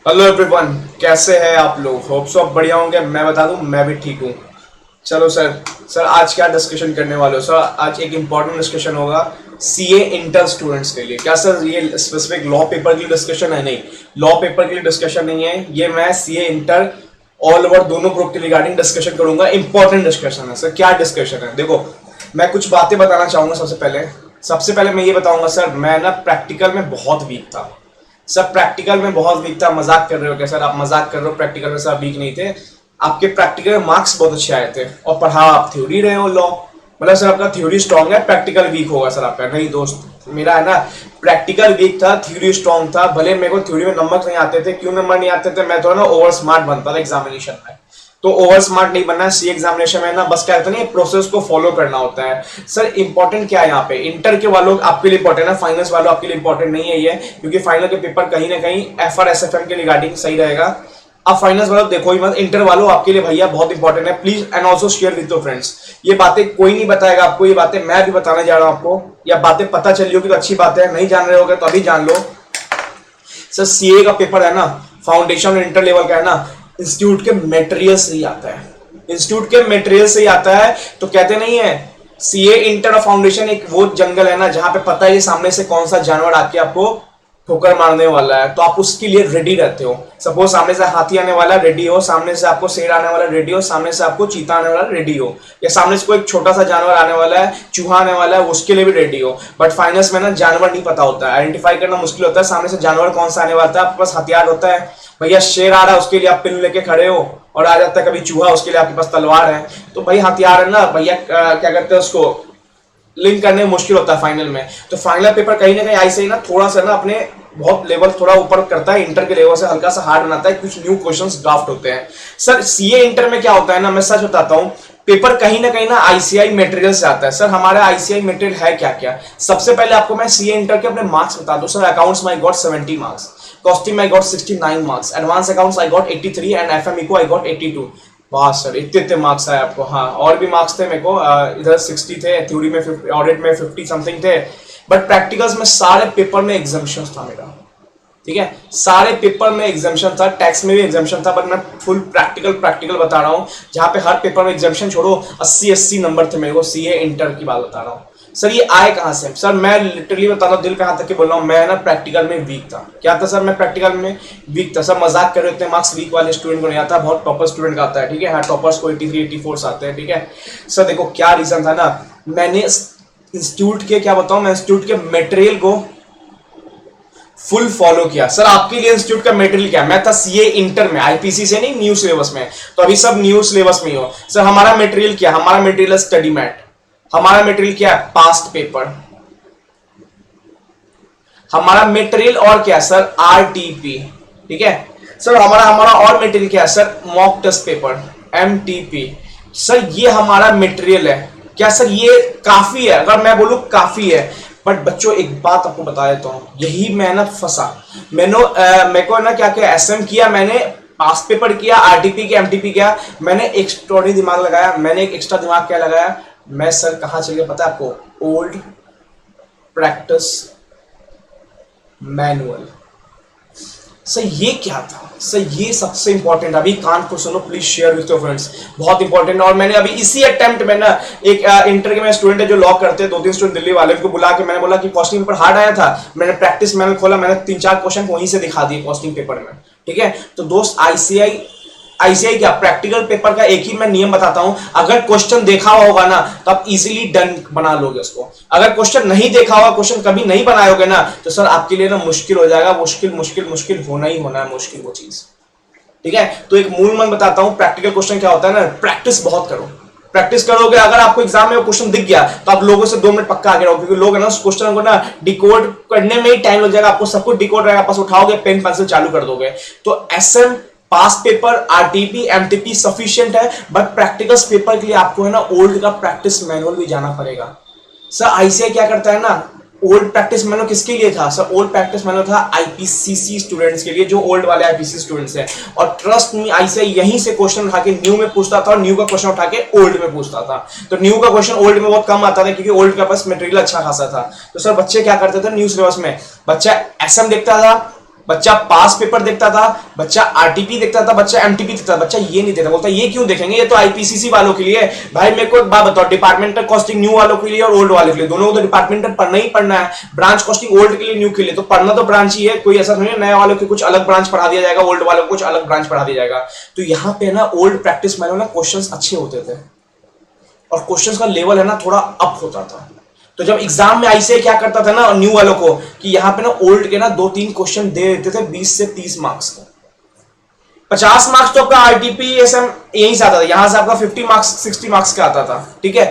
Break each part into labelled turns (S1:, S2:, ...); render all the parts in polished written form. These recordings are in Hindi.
S1: हेलो एवरीवन, कैसे हैं आप लोग। होप सो आप बढ़िया होंगे। मैं बता दूं, मैं भी ठीक हूँ। चलो सर आज क्या डिस्कशन करने वाले हो सर। आज एक इम्पॉर्टेंट डिस्कशन होगा सीए इंटर स्टूडेंट्स के लिए। क्या सर ये स्पेसिफिक लॉ पेपर के लिए डिस्कशन है? नहीं, लॉ पेपर के लिए डिस्कशन नहीं है ये। मैं सीए इंटर ऑल ओवर दोनों ग्रुप के रिगार्डिंग डिस्कशन करूंगा। इंपॉर्टेंट डिस्कशन है सर। क्या डिस्कशन है देखो, मैं कुछ बातें बताना चाहूंगा। सबसे पहले मैं ये बताऊंगा सर, मैं ना प्रैक्टिकल में बहुत वीक था सर। प्रैक्टिकल में बहुत वीक था। मजाक कर रहे हो क्या सर? आप मजाक कर रहे हो? प्रैक्टिकल में सर वीक नहीं थे। आपके प्रैक्टिकल में मार्क्स बहुत अच्छे आए थे और पढ़ा आप थ्योरी रहे हो लॉ। मतलब सर आपका थ्योरी स्ट्रांग है, प्रैक्टिकल वीक होगा सर आपका। नहीं दोस्त, मेरा है ना, प्रैक्टिकल वीक था, थ्योरी स्ट्रांग था। भले मेरे को थ्योरी में नंबर नहीं आते थे। क्यों नंबर नहीं आते थे? मैं तो ना ओवर स्मार्ट बनता था एग्जामिनेशन में। तो ओवर स्मार्ट नहीं बनना है सी एग्जामिनेशन में ना। बस क्या कहते हैं, प्रोसेस को फॉलो करना होता है सर। इंपॉर्टेंट क्या है यहाँ पे, इंटर के वालों आपके लिए इंपॉर्टेंट है, फाइनल्स वालों आपके लिए इंपॉर्टेंट नहीं है ये। क्योंकि फाइनल के पेपर कहीं ना कहीं एफआर एसएफएम के रिगार्डिंग सही रहेगा। अब फाइनल्स वालों देखो ही मत, इंटर वालों आपके लिए भैया बहुत इंपॉर्टेंट है। Please and also share with your friends. ये बातें कोई नहीं बताएगा आपको, ये बातें मैं भी बताने जा रहा हूं आपको। या बातें पता चली होगी तो अच्छी बात है, नहीं जान रहे होगे तो अभी जान लो। सर सीए का पेपर है ना, फाउंडेशन इंटर लेवल का है ना, इंस्टीट्यूट के मटेरियल से ही आता है। इंस्टीट्यूट के मटेरियल से ही आता है। तो कहते नहीं है सीए इंटर और फाउंडेशन एक वो जंगल है ना, जहां पे पता है सामने से कौन सा जानवर आके आपको ठोकर मारने वाला है, तो आप उसके लिए रेडी रहते हो। सपोज सामने से हाथी आने वाला, रेडी हो। सामने से आपको शेर आने वाला, रेडी हो। सामने से आपको चीता आने वाला, रेडी हो। या सामने से कोई एक छोटा सा जानवर आने वाला है, चूहा आने वाला है, उसके लिए भी रेडी हो। बट फाइनल्स में ना जानवर नहीं पता होता है, आइडेंटिफाई करना मुश्किल होता है सामने से जानवर कौन सा आने वाला है। आपके पास हथियार होता है, भैया शेर आ रहा है उसके लिए आप पिन लेके खड़े हो, और आ जाता है कभी चूहा, उसके लिए आपके पास तलवार है। तो भाई हथियार है ना भैया, क्या कहते हैं उसको, लिंक करने में मुश्किल होता है फाइनल में। तो फाइनल पेपर कहीं ना कहीं ऐसे ही ना थोड़ा सा ना अपने बहुत लेवल थोड़ा ऊपर करता है, इंटर के लेवल से हल्का सा हार्ड बनाता है। कुछ न्यू क्वेश्चंस ड्राफ्ट होते हैं सर। सीए इंटर में क्या होता है ना, मैं सच बताता हूं, पेपर कहीं ना आईसीआई मटेरियल से आता है सर। हमारा आईसीआई मटेरियल है क्या क्या। सबसे पहले आपको मैं सीए इंटर के अपने मार्क्स बता दूं सर। अकाउंट्स में आई गॉट 70 मार्क्स, कॉस्टिंग में I got 69 marks, advance accounts I got 83 and FME I got 82। वाह सर, इतने इतने मार्क्स आए आपको। हाँ, और भी मार्क्स थे मेरे को, इधर 60 थे, थ्योरी में 50, ऑडिट में 50 समथिंग थे। बट प्रैक्टिकल्स में सारे पेपर में एग्जाम्पशन था मेरा। ठीक है, सारे पेपर में एग्जाम्पशन था, टैक्स में भी एग्जाम्पशन था। बट मैं फुल प्रैक्टिकल बता रहा हूँ, जहां पे हर पेपर में एग्जाम्पशन छोड़ो 80 नंबर थे मेरे को। सीए इंटर की बात बता रहा हूँ सर। ये आए कहां से सर? मैं लिटरली बता रहा हूँ, दिल पे हाथ रख के बोल रहा हूँ, मैं ना प्रैक्टिकल में वीक था। क्या था सर? मैं प्रैक्टिकल में वीक था सर। मजाक कर रहे होते हैं, मार्क्स वीक वाले स्टूडेंट को नहीं आता, बहुत टॉपर स्टूडेंट का आता है। ठीक है, हाँ, टॉपर्स को 83 84 आते हैं। ठीक है सर, देखो क्या रीजन था ना, मैंने इंस्टीट्यूट के, क्या बताऊं मैं, इंस्टीट्यूट के मटेरियल को फुल फॉलो किया सर। आपके लिए इंस्टीट्यूट का मटेरियल क्या है? मैं था सीए इंटर में, आईपीसी से नहीं, न्यू सिलेबस में। तो अभी सब न्यू सिलेबस में ही हो सर। हमारा मटेरियल क्या? हमारा मटेरियल स्टडी मैट। हमारा मटेरियल क्या है? Past paper. हमारा मटेरियल और क्या है सर? आरटीपी। ठीक है सर, हमारा हमारा और मटेरियल क्या है sir? Mock test paper, MTP. Sir ये हमारा मटेरियल है। क्या सर ये काफी है? अगर मैं बोलूं काफी है, बट बच्चों एक बात आपको बता देता हूं, यही मैं ना फंसा। मेरे को ना क्या क्या एसएम किया मैंने, पास पेपर किया, आरटीपी किया, एमटीपी किया। मैंने एक्स्ट्रा दिमाग लगाया, मैंने एक एक्स्ट्रा दिमाग क्या लगाया, मैं सर कहां चल गया पता है आपको? Old practice manual. सर ये क्या था सर? ये सबसे इंपॉर्टेंट, अभी कान को सुनो please, share with your friends, बहुत इंपॉर्टेंट। और मैंने अभी इसी अटेम्प्ट में ना, एक इंटर के में स्टूडेंट है जो लॉ करते हैं, 2-3 स्टूडेंट दिल्ली वाले, उनको बुला के मैंने बोला कि कॉस्टिंग पेपर हार्ड आया था। मैंने प्रैक्टिस मैनुअल खोला, मैंने 3-4 क्वेश्चन वहीं से दिखा दिए कॉस्टिंग पेपर में। ठीक है, तो दोस्त आईसीआई क्या, प्रैक्टिकल पेपर का एक ही मैं नियम बताता हूं, अगर क्वेश्चन देखा हुआ होगा ना तो आप इजीली डन बना लोगे उसको। अगर क्वेश्चन नहीं देखा होगा, क्वेश्चन कभी नहीं बनाओगे ना, तो सर आपके लिए ना मुश्किल हो जाएगा। मुश्किल होना ही होना है, मुश्किल वो चीज। ठीक है, तो एक मूल मंत्र बताता हूं, प्रैक्टिकल क्वेश्चन क्या होता है ना, प्रैक्टिस बहुत करो। प्रैक्टिस करोगे, अगर आपको एग्जाम में क्वेश्चन दिख गया तो आप लोगों से 2 मिनट पक्का आगे रहो, क्योंकि लोग है ना उस क्वेश्चन को ना डिकोड करने में ही टाइम लग जाएगा। आपको सब कुछ डिकोड रहेगा, पास उठाओगे, पेन पेंसिल चालू कर दोगे। तो एसएम, पास पेपर, आरटीपी, एमटीपी सफिशिएंट है, बट प्रैक्टिकल्स पेपर के लिए आपको है ना ओल्ड का प्रैक्टिस मैनुअल भी जाना पड़ेगा। सर आईसीआई क्या करता है ना, ओल्ड प्रैक्टिस मैनुअल किसके लिए था सर? ओल्ड प्रैक्टिस मैनुअल था आईपीसीसी स्टूडेंट्स के लिए, जो ओल्ड वाले आईपीसी स्टूडेंट्स हैं। और ट्रस्ट मी, आईसीआई यहीं से क्वेश्चन उठा के न्यू में पूछता था, और न्यू का क्वेश्चन उठा के ओल्ड में पूछता था। तो न्यू का क्वेश्चन ओल्ड में बहुत कम आता था, क्योंकि ओल्ड का पास मटेरियल अच्छा खासा था। तो सर बच्चे क्या करते थे न्यू सिलेबस में, बच्चा एसएम देखता था, बच्चा पास पेपर देखता था, बच्चा आरटीपी देखता था, बच्चा एमटीपी देखता था, बच्चा ये नहीं देखता, बोलता ये क्यों देखेंगे, ये तो आईपीसीसी वालों के लिए। भाई मेरे को एक बात बताओ, डिपार्टमेंटल कॉस्टिंग न्यू वालों के लिए और ओल्ड वालों के लिए, दोनों को तो डिपार्टमेंटल पढ़ना ही पढ़ना है। ब्रांच कॉस्टिंग ओल्ड के लिए न्यू के लिए, तो पढ़ना तो ब्रांच ही है, कोई ऐसा नहीं है नया वालों को कुछ अलग ब्रांच पढ़ा दिया जाएगा, ओल्ड वालों को कुछ अलग ब्रांच पढ़ा दिया जाएगा। तो यहाँ पे ना ओल्ड प्रैक्टिस मैनुअल ना क्वेश्चंस अच्छे होते थे और क्वेश्चंस का लेवल है ना थोड़ा अप होता था। तो जब एग्जाम में आईसीआई क्या करता था ना न्यू वालों को कि यहाँ पे ना ओल्ड के ना 2-3 क्वेश्चन दे देते थे 20 से 30 मार्क्स का। 50 मार्क्स तो आपका आरटीपी एसएम यहीं से आता था, यहां से आपका 50 मार्क्स 60 मार्क्स का आता था, ठीक है।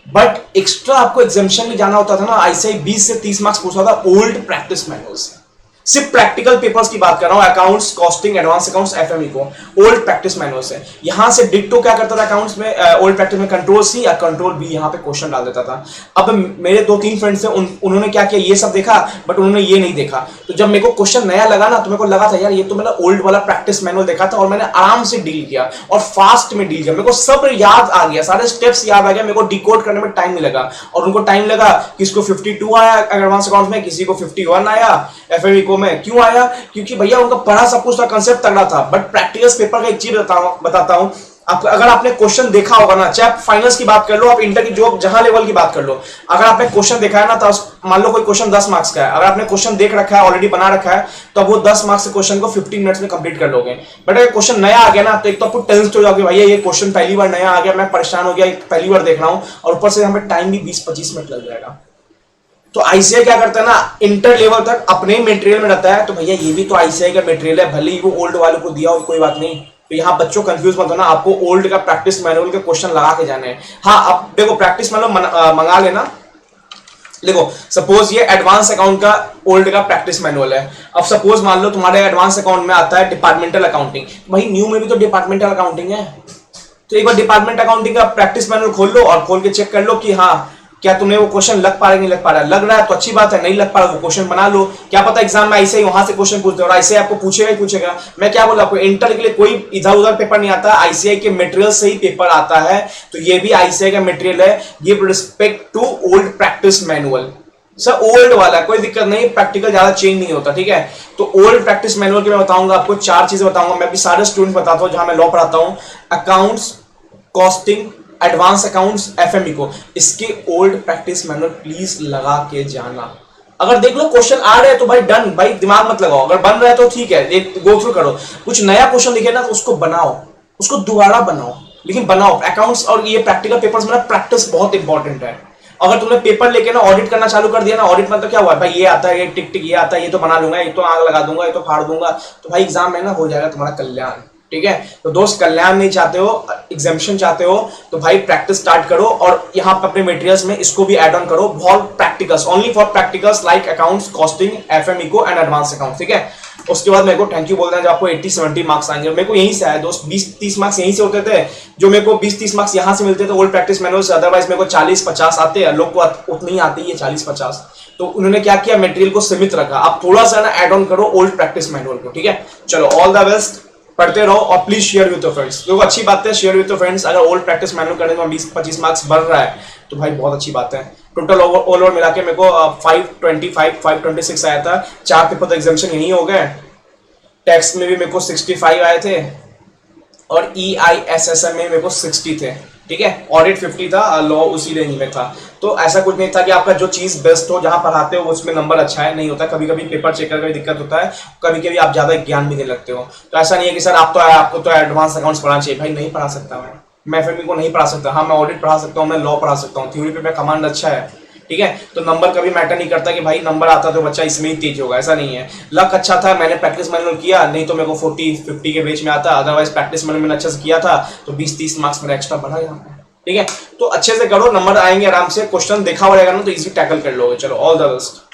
S1: बट एक्स्ट्रा आपको एग्जामिनेशन में जाना होता था ना, आईसीआई 20 से 30 मार्क्स पूछता था ओल्ड प्रैक्टिस मैनुअल से। सिर्फ प्रैक्टिकल पेपर्स की बात कर रहा हूं, accounts, costing, advance accounts, FME को ओल्ड प्रैक्टिस मैनुअल से। यहां से डिट्टो क्या करता था अकाउंट्स में, ओल्ड प्रैक्टिस में कंट्रोल सी या कंट्रोल बी यहां पे क्वेश्चन डाल देता था। अब मेरे 2-3 फ्रेंड्स थे, उन्होंने क्या किया, ये सब देखा बट उन्होंने ये नहीं देखा। तो जब मेरे को क्वेश्चन नया लगा ना, तो मेरे को लगा था यार ये तो मैंने ओल्ड वाला प्रैक्टिस मैनुअल देखा था और मैंने आराम से डील किया और फास्ट में डील किया, मेरे को सब याद आ गया, सारे स्टेप्स याद आ गया, मेरे को डिकोड करने में टाइम नहीं लगा। और उनको टाइम लगा, किसको 52 आया एडवांस अकाउंट में, किसी को 51 आया एफएमई को में। क्यों आया? क्योंकि भैया उनका पढ़ा सब कुछ था, कंसेप्ट तगड़ा था। बट प्रैक्टिकल्स पेपर का एक चीज बताता हूं, अगर आपने क्वेश्चन देखा होगा ना, चाहे फाइनल्स की बात कर लो, आप इंटर की जो जहां लेवल की बात कर लो, अगर आपने क्वेश्चन देखा है ना, तो मान लो कोई क्वेश्चन 10 मार्क्स का है, अगर आपने क्वेश्चन देख रखा है, ऑलरेडी बना रखा है, तो वो 10 मार्क्स के क्वेश्चन को 15 मिनट्स में कंप्लीट कर लोगे। बट अगर क्वेश्चन नया आ गया ना, तो एक तो आपको टेंस हो जाओगे, भैया ये क्वेश्चन पहली बार नया आ गया, मैं परेशान हो गया, पहली बार देख रहा हूं, और ऊपर से हमें टाइम भी 20-25 मिनट लग जाएगा। तो आईसीआई क्या करता है ना, इंटर लेवल तक अपने मटेरियल में रहता है, तो भैया ये भी तो आईसीआई का मटेरियल है, भले ही वो ओल्ड वालों को दिया हो कोई बात नहीं। तो यहाँ बच्चों कंफ्यूज मत होना, आपको ओल्ड का प्रैक्टिस मैनुअल के क्वेश्चन लगा के जाने हैं। हाँ अब देखो प्रैक्टिस मैनुअल मंगा लेना। देखो सपोज ये एडवांस अकाउंट का ओल्ड का प्रैक्टिस मैनुअल है। अब सपोज मान लो तुम्हारे एडवांस अकाउंट में आता है डिपार्टमेंटल अकाउंटिंग, भाई न्यू में भी तो डिपार्टमेंटल अकाउंटिंग है, तो एक बार डिपार्टमेंट अकाउंटिंग का प्रैक्टिस मैनुअल खोल लो और खोल के चेक कर लो कि हाँ क्या तुम्हें वो क्वेश्चन लग पा रहा है नहीं लग पा रहा है। लग रहा है तो अच्छी बात है, नहीं लग पा रहा वो क्वेश्चन बना लो। क्या पता एग्जाम में ऐसे ही वहां से क्वेश्चन पूछते और ऐसे आपको पूछेगा ही पूछेगा। मैं क्या बोला आपको, इंटर के लिए कोई इधर उधर पेपर नहीं आता, आईसीआई के मटेरियल से ही पेपर आता है। तो ये भी आईसीआई का मटेरियल है, give respect to old practice manual. Sir old वाला कोई दिक्कत नहीं, प्रैक्टिकल ज्यादा चेंज नहीं होता, ठीक है। तो ओल्ड प्रैक्टिस मैनुअल के मैं बताऊंगा आपको 4 चीजें बताऊंगा, मैं भी सारे स्टूडेंट बताता हूं जहां मैं लॉ पढ़ाता हूं, accounts, costing, advance accounts, FME को, इसके ओल्ड प्रैक्टिस मैनुअल प्लीज लगा के जाना। अगर देख लो क्वेश्चन आ रहे हैं तो भाई डन, भाई दिमाग मत लगाओ, अगर बन रहा है तो ठीक है गो थ्रू करो। कुछ नया क्वेश्चन दिखे ना तो उसको बनाओ, उसको दोबारा बनाओ, लेकिन बनाओ। अकाउंट्स और ये प्रैक्टिकल पेपर्स में ना प्रैक्टिस बहुत इंपॉर्टेंट है। अगर तुमने पेपर लेके ना ऑडिट करना चालू कर दिया ना, ऑडिट मतलब क्या हुआ भाई, ये आता है, ये टिक टिक ये आता है, ये तो बना लूंगा, ये तो आग लगा दूंगा, ये तो फाड़ दूंगा, तो भाई एग्जाम में ना हो जाएगा तुम्हारा कल्याण, ठीक है। तो दोस्त कल्याण नहीं चाहते हो, एग्जामिनेशन चाहते हो, तो भाई प्रैक्टिस स्टार्ट करो और यहाँ पे अपने मटेरियल्स में इसको भी ऐड ऑन करो। बहुत practicals, only for practicals like accounts, costing, FME को एंड एडवांस अकाउंट, ठीक है। उसके बाद मेरे को थैंक यू बोलना है, जब आपको 80-70 मार्क्स आएंगे। मेरे को यहीं से आए दोस्त, 20-30 मार्क्स यहीं से होते थे, जो मेरे को 20-30 मार्क्स यहाँ से मिलते थे ओल्ड प्रैक्टिस मैनुअल से। अदरवाइज मेरे को 40-50 आते हैं, लोग को उतनी आती है 40-50। तो उन्होंने क्या किया, मटेरियल को सीमित रखा। आप थोड़ा सा ना ऐड ऑन करो ओल्ड प्रैक्टिस मैनुअल को, ठीक है। चलो ऑल द बेस्ट, पढ़ते रहो और please share with your friends. देखो अच्छी बात है, शेयर विद योर फ्रेंड्स। अगर ओल्ड प्रैक्टिस मैनुअल करने में 20-25 मार्क्स बढ़ रहा है तो भाई बहुत अच्छी बात है। टोटल ऑल ओवर मिला के मेरे को 525-526 आया था। 4 पेपर तो एग्जामिनेशन यही हो गए। टैक्स में भी मेरे को 65 आए थे और EISSM में मेरे को 60 थे, ठीक है। ऑडिट 50 था, लॉ उसी रेंज में था। तो ऐसा कुछ नहीं था कि आपका जो चीज बेस्ट हो, जहां पढ़ाते हो उसमें नंबर अच्छा है, नहीं होता। कभी कभी पेपर चेक करके दिक्कत होता है, कभी कभी आप ज्यादा ज्ञान भी देने लगते हो। तो ऐसा नहीं है कि सर आपको तो एडवांस अकाउंट्स पढ़ाना चाहिए, भाई नहीं पढ़ा सकता मैं एफएमई को नहीं पढ़ा सकता। हाँ मैं ऑडिट पढ़ा सकता हूँ, मैं लॉ पढ़ा सकता हूँ, थ्योरी पे मैं कमांड अच्छा है, ठीक है। तो नंबर कभी मैटर नहीं करता कि भाई नंबर आता तो बच्चा इसमें ही तेज होगा, ऐसा नहीं है। लक अच्छा था, मैंने प्रैक्टिस मैनुअल किया, नहीं तो मेरे को 40-50 के बीच में आता। अदरवाइज प्रैक्टिस मैनुअल मैंने अच्छे से किया था तो 20-30 मार्क्स मेरा एक्स्ट्रा बढ़ा यहाँ पे, ठीक है। तो अच्छे से करो, नंबर आएंगे आराम से। क्वेश्चन देखा हुआ रहेगा ना तो इजी टैकल कर लोगे। चलो ऑल द बेस्ट।